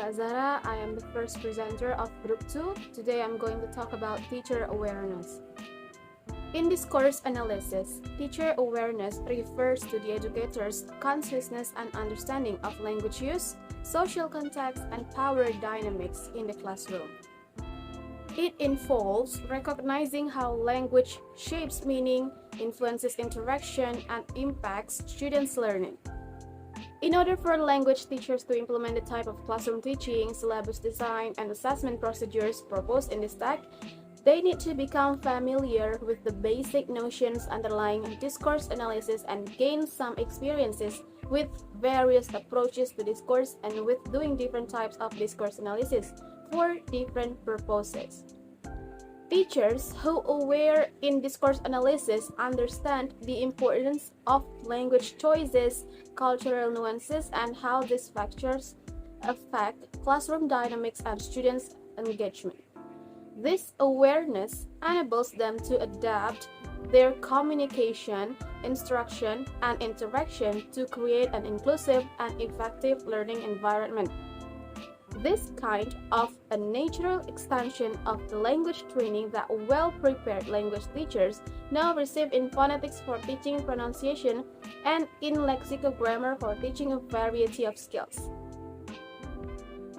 Azara. I am the first presenter of Group 2. Today I'm going to talk about teacher awareness. In discourse analysis, teacher awareness refers to the educator's consciousness and understanding of language use, social context, and power dynamics in the classroom. It involves recognizing how language shapes meaning, influences interaction, and impacts students' learning. In order for language teachers to implement the type of classroom teaching, syllabus design, and assessment procedures proposed in this text, they need to become familiar with the basic notions underlying discourse analysis and gain some experiences with various approaches to discourse and with doing different types of discourse analysis for different purposes. Teachers who aware in discourse analysis understand the importance of language choices, cultural nuances, and how these factors affect classroom dynamics and students' engagement. This awareness enables them to adapt their communication, instruction, and interaction to create an inclusive and effective learning environment. This kind of a natural extension of the language training that well-prepared language teachers now receive in phonetics for teaching pronunciation and in lexicography for teaching a variety of skills.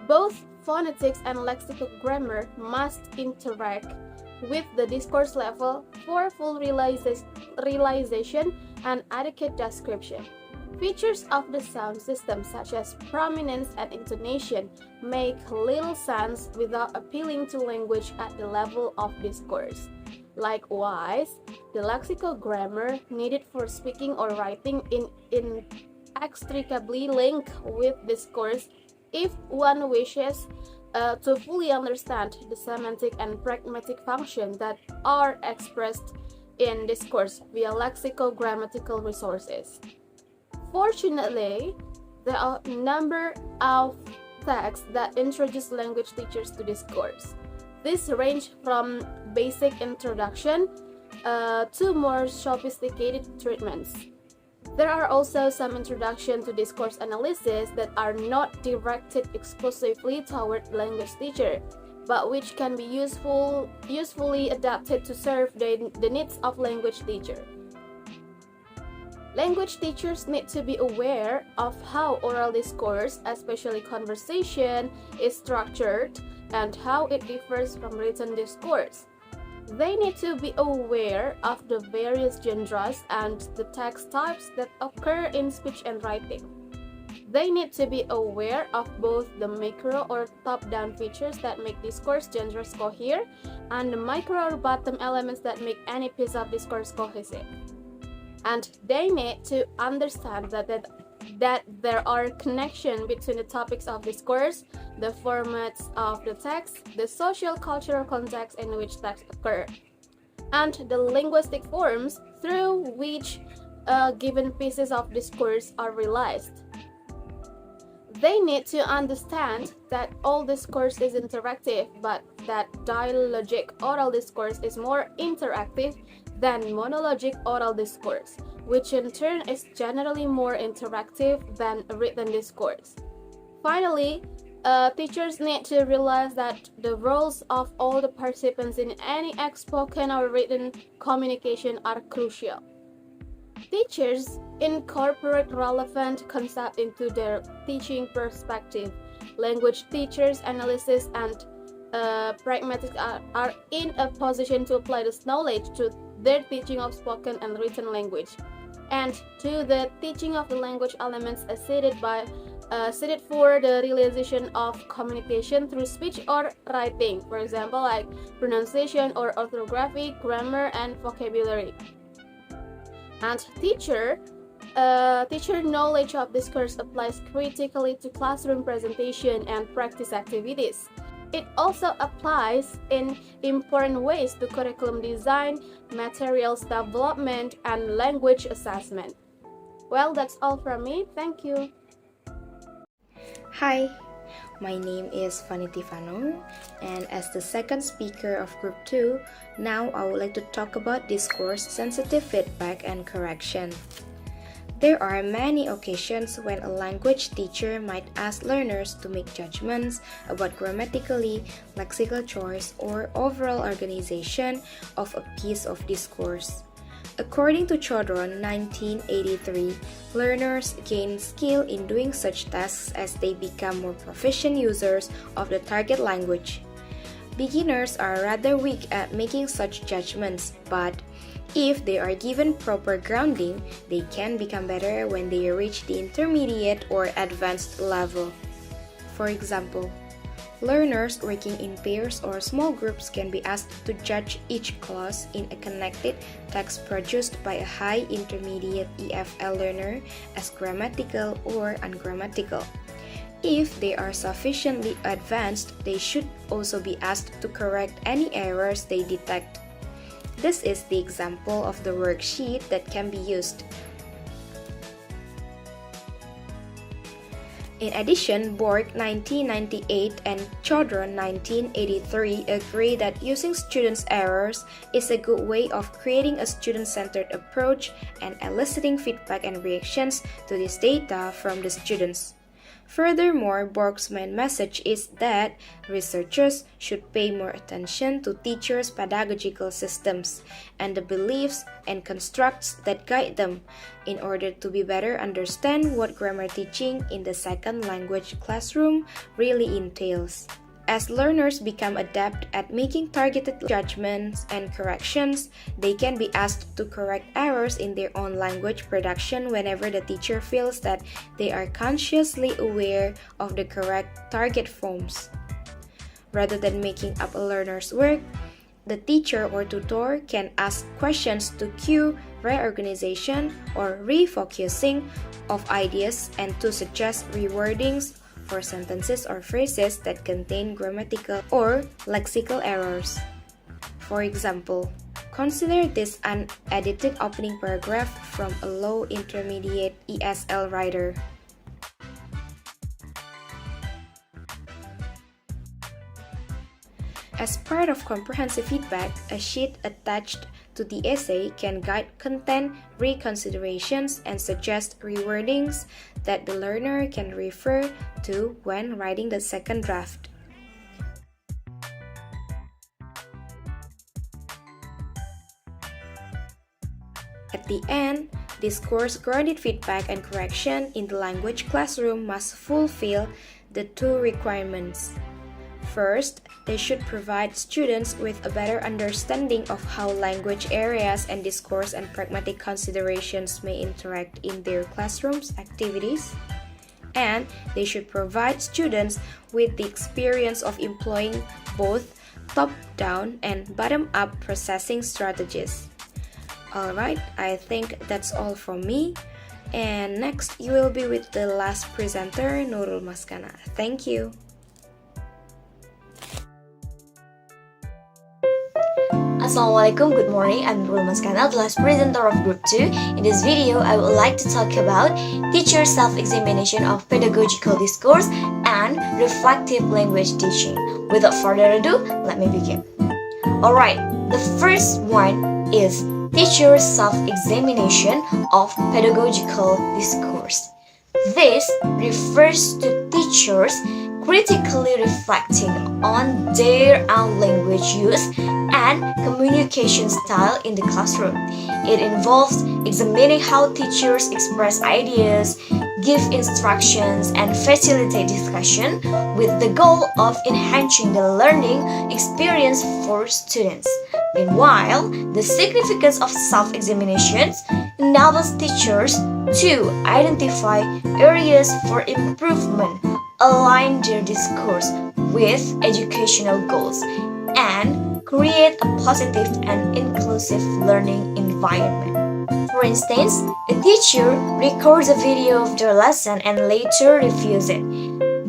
Both phonetics and lexicography must interact with the discourse level for full realization and adequate description. Features of the sound system such as prominence and intonation make little sense without appealing to language at the level of discourse. Likewise, the lexicography needed for speaking or writing in inextricably linked with discourse if one wishes to fully understand the semantic and pragmatic functions that are expressed in discourse via lexicogrammatical resources. Fortunately, there are a number of texts that introduce language teachers to discourse. These range from basic introduction to more sophisticated treatments. There are also some introduction to discourse analysis that are not directed exclusively toward language teacher, but which can be usefully adapted to serve the needs of language teacher. Language teachers need to be aware of how oral discourse, especially conversation, is structured and how it differs from written discourse. They need to be aware of the various genres and the text types that occur in speech and writing. They need to be aware of both the macro or top-down features that make discourse genres cohere and the micro or bottom elements that make any piece of discourse cohesive. And they need to understand that there are connections between the topics of discourse, the formats of the text, the social cultural context in which texts occur, and the linguistic forms through which given pieces of discourse are realized. They need to understand that all discourse is interactive, but that dialogic oral discourse is more interactive than monologic oral discourse, which in turn is generally more interactive than written discourse. Finally, teachers need to realize that the roles of all the participants in any spoken or written communication are crucial. Teachers incorporate relevant concepts into their teaching perspective. Language teachers, analysis, and pragmatics are in a position to apply this knowledge to their teaching of spoken and written language, and to the teaching of the language elements suited for the realization of communication through speech or writing, for example, like pronunciation or orthography, grammar, and vocabulary. And teacher knowledge of discourse applies critically to classroom presentation and practice activities. It also applies in important ways to curriculum design, materials development, and language assessment. Well, that's all from me. Thank you. Hi, my name is Fanny Tifano, and as the second speaker of Group 2, now I would like to talk about discourse, sensitive feedback, and correction. There are many occasions when a language teacher might ask learners to make judgments about grammatically, lexical choice, or overall organization of a piece of discourse. According to Chodron 1983, learners gain skill in doing such tasks as they become more proficient users of the target language. Beginners are rather weak at making such judgments, but if they are given proper grounding, they can become better when they reach the intermediate or advanced level. For example, learners working in pairs or small groups can be asked to judge each clause in a connected text produced by a high intermediate EFL learner as grammatical or ungrammatical. If they are sufficiently advanced, they should also be asked to correct any errors they detect. This is the example of the worksheet that can be used. In addition, Borg 1998 and Chodron 1983 agree that using students' errors is a good way of creating a student-centered approach and eliciting feedback and reactions to this data from the students. Furthermore, Borg's main message is that researchers should pay more attention to teachers' pedagogical systems and the beliefs and constructs that guide them in order to better understand what grammar teaching in the second language classroom really entails. As learners become adept at making targeted judgments and corrections, they can be asked to correct errors in their own language production whenever the teacher feels that they are consciously aware of the correct target forms. Rather than making up a learner's work, the teacher or tutor can ask questions to cue reorganization or refocusing of ideas and to suggest rewordings for sentences or phrases that contain grammatical or lexical errors. For example, consider this unedited opening paragraph from a low intermediate ESL writer. As part of comprehensive feedback, a sheet attached to the essay can guide content reconsiderations and suggest rewordings that the learner can refer to when writing the second draft. At the end, discourse-grounded feedback and correction in the language classroom must fulfill the two requirements. First, they should provide students with a better understanding of how language areas and discourse and pragmatic considerations may interact in their classrooms activities. And they should provide students with the experience of employing both top-down and bottom-up processing strategies. Alright, I think that's all from me. And next, you will be with the last presenter, Nurul Maskana. Thank you. Assalamualaikum, good morning. I'm Nurul Maskana, the last presenter of Group 2. In this video, I would like to talk about teacher self-examination of pedagogical discourse and reflective language teaching. Without further ado, let me begin. Alright, the first one is teacher self-examination of pedagogical discourse. This refers to teachers critically reflecting on their own language use and communication style in the classroom. It involves examining how teachers express ideas, give instructions, and facilitate discussion with the goal of enhancing the learning experience for students. Meanwhile, the significance of self-examinations enables teachers to identify areas for improvement, align their discourse with educational goals, and create a positive and inclusive learning environment. For instance, a teacher records a video of their lesson and later reviews it.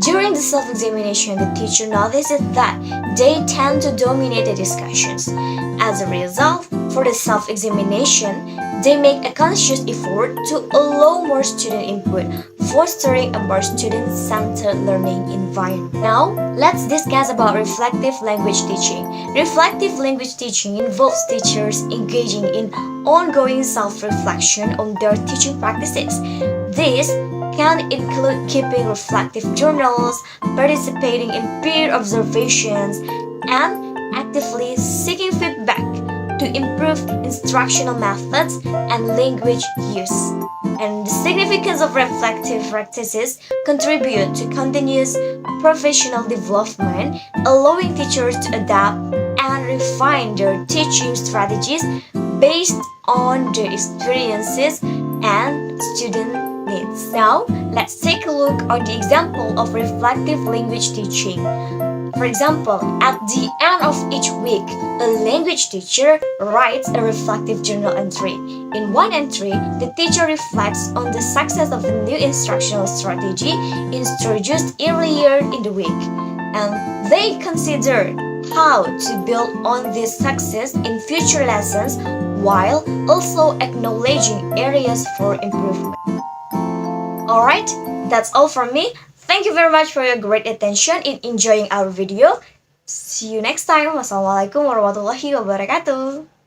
During the self-examination, the teacher notices that they tend to dominate the discussions. As a result, for the self-examination, they make a conscious effort to allow more student input, fostering a more student-centered learning environment. Now, let's discuss about reflective language teaching. Reflective language teaching involves teachers engaging in ongoing self-reflection on their teaching practices. This can include keeping reflective journals, participating in peer observations, and actively seeking feedback to improve instructional methods and language use. And the significance of reflective practices contribute to continuous professional development, allowing teachers to adapt and refine their teaching strategies based on their experiences and student needs. Now, let's take a look on the example of reflective language teaching. For example, at the end of each week, a language teacher writes a reflective journal entry. In one entry, the teacher reflects on the success of a new instructional strategy introduced earlier in the week, and they consider how to build on this success in future lessons while also acknowledging areas for improvement. Alright, that's all from me. Thank you very much for your great attention in enjoying our video. See you next time. Wassalamualaikum warahmatullahi wabarakatuh.